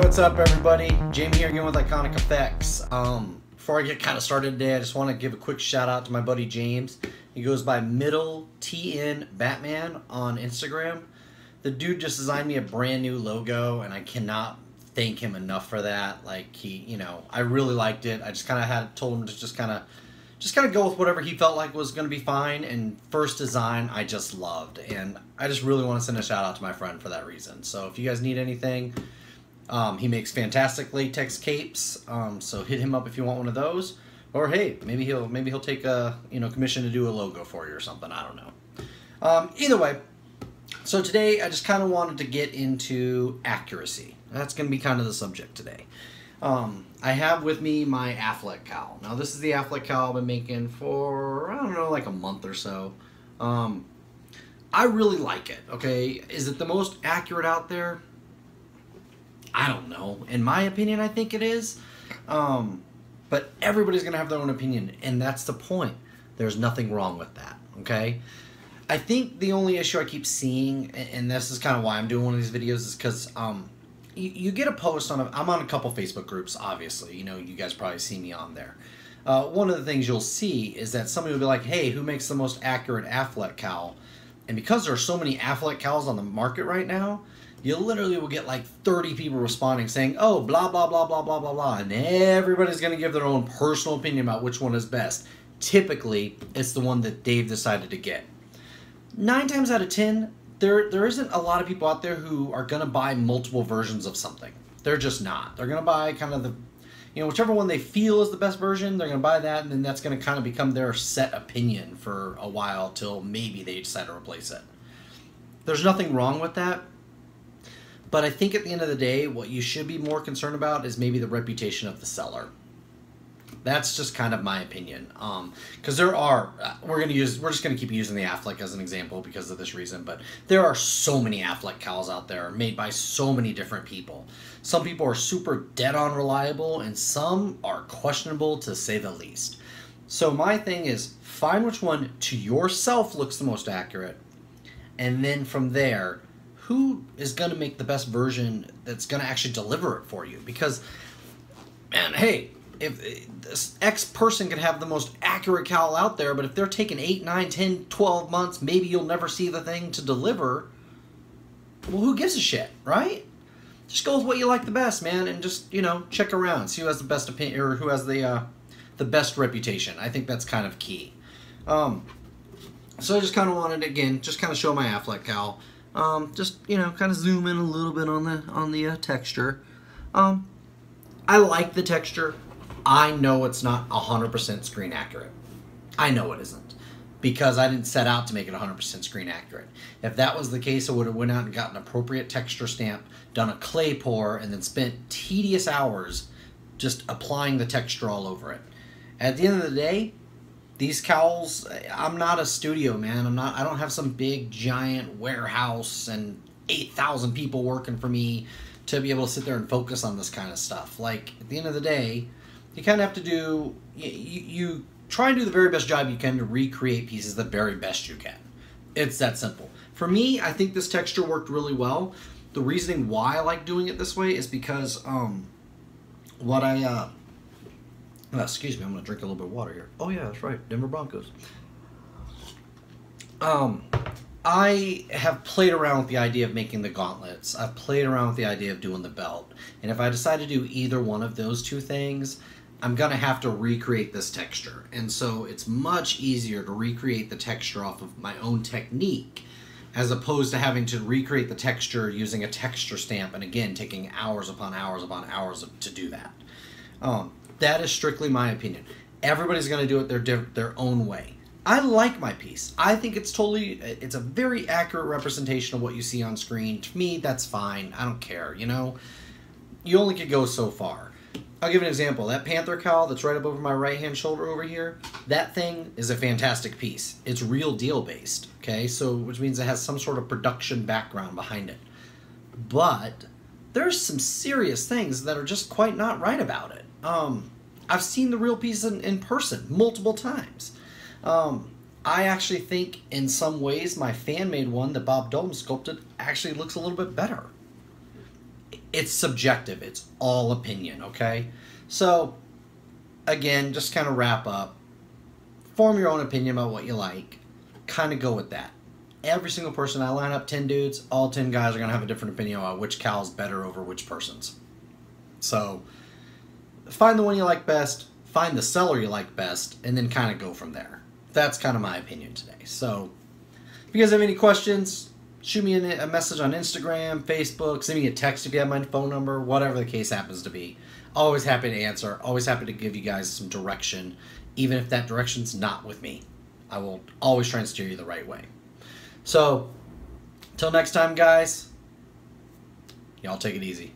what's up everybody? Jamie here again with Iconic Effects. Before I get kind of started today, I just want to give a quick shout out to my buddy James. He goes by Middle TN Batman on Instagram. The dude just designed me a brand new logo and I cannot thank him enough for that. Like I really liked it. I just kind of told him to just kind of go with whatever he felt like was going to be fine. And first design I just loved, and I just really want to send a shout out to my friend for that reason. So if you guys need anything, he makes fantastic latex capes, so hit him up if you want one of those. Or hey, maybe he'll take a commission to do a logo for you or something. I don't know. Either way, so today I just kind of wanted to get into accuracy. That's going to be kind of the subject today. I have with me my Affleck cowl. Now this is the Affleck cowl I've been making for, I don't know, like a month or so. I really like it, okay? Is it the most accurate out there? I don't know. In my opinion, I think it is. But everybody's going to have their own opinion, and that's the point. There's nothing wrong with that, okay? I think the only issue I keep seeing, and this is kind of why I'm doing one of these videos, is because you get a post on I'm on a couple Facebook groups, obviously. You guys probably see me on there. One of the things you'll see is that somebody will be like, hey, who makes the most accurate Affleck cowl? And because there are so many Affleck cowls on the market right now, you literally will get like 30 people responding saying, oh, blah, blah, blah, blah, blah, blah, blah. And everybody's going to give their own personal opinion about which one is best. Typically, it's the one that they've decided to get. 9 times out of 10, there isn't a lot of people out there who are going to buy multiple versions of something. They're just not. They're going to buy kind of whichever one they feel is the best version, they're going to buy that, and then that's going to kind of become their set opinion for a while till maybe they decide to replace it. There's nothing wrong with that. But I think at the end of the day, what you should be more concerned about is maybe the reputation of the seller. That's just kind of my opinion. Because we're just going to keep using the Affleck as an example because of this reason, but there are so many Affleck cowls out there made by so many different people. Some people are super dead on reliable, and some are questionable to say the least. So my thing is, find which one to yourself looks the most accurate, and then from there, who is going to make the best version that's going to actually deliver it for you? Because, man, hey, if this X person can have the most accurate cowl out there, but if they're taking 8, 9, 10, 12 months, maybe you'll never see the thing to deliver, well, who gives a shit, right? Just go with what you like the best, man, and just, check around. See who has the best opinion, or who has the best reputation. I think that's kind of key. So I just kind of wanted to, again, just kind of show my Affleck cowl. Just kind of zoom in a little bit on the texture. I like the texture. I know it's not 100% screen accurate. I know it isn't, because I didn't set out to make it 100% screen accurate. If that was the case, I would have went out and got an appropriate texture stamp, done a clay pour, and then spent tedious hours just applying the texture all over it. At the end of the day, these cowls, I'm not a studio, man. I don't have some big giant warehouse and 8,000 people working for me to be able to sit there and focus on this kind of stuff. Like, at the end of the day, you kind of have to do, you try and do the very best job you can to recreate pieces the very best you can. It's that simple. For me, I think this texture worked really well. The reasoning why I like doing it this way is because excuse me, I'm going to drink a little bit of water here. Oh yeah, that's right, Denver Broncos. I have played around with the idea of making the gauntlets. I've played around with the idea of doing the belt. And if I decide to do either one of those two things, I'm going to have to recreate this texture. And so it's much easier to recreate the texture off of my own technique, as opposed to having to recreate the texture using a texture stamp, and again, taking hours upon hours upon hours to do that. That is strictly my opinion. Everybody's going to do it their own way. I like my piece. I think it's a very accurate representation of what you see on screen. To me, that's fine. I don't care, You only could go so far. I'll give an example. That Panther cowl that's right up over my right-hand shoulder over here, that thing is a fantastic piece. It's real deal based, okay? So, which means it has some sort of production background behind it. But there's some serious things that are just quite not right about it. I've seen the real piece in person multiple times. I actually think in some ways my fan-made one that Bob Dome sculpted actually looks a little bit better. it's subjective. It's all opinion, okay? So, again, just kind of wrap up. Form your own opinion about what you like. Kind of go with that. Every single person, I line up 10 dudes, all 10 guys are going to have a different opinion about which cow's better over which person's. So, find the one you like best, find the seller you like best, and then kind of go from there. That's kind of my opinion today. So, if you guys have any questions, shoot me a message on Instagram, Facebook, send me a text if you have my phone number, whatever the case happens to be. Always happy to answer, always happy to give you guys some direction, even if that direction's not with me. I will always try and steer you the right way. So, till next time, guys, y'all take it easy.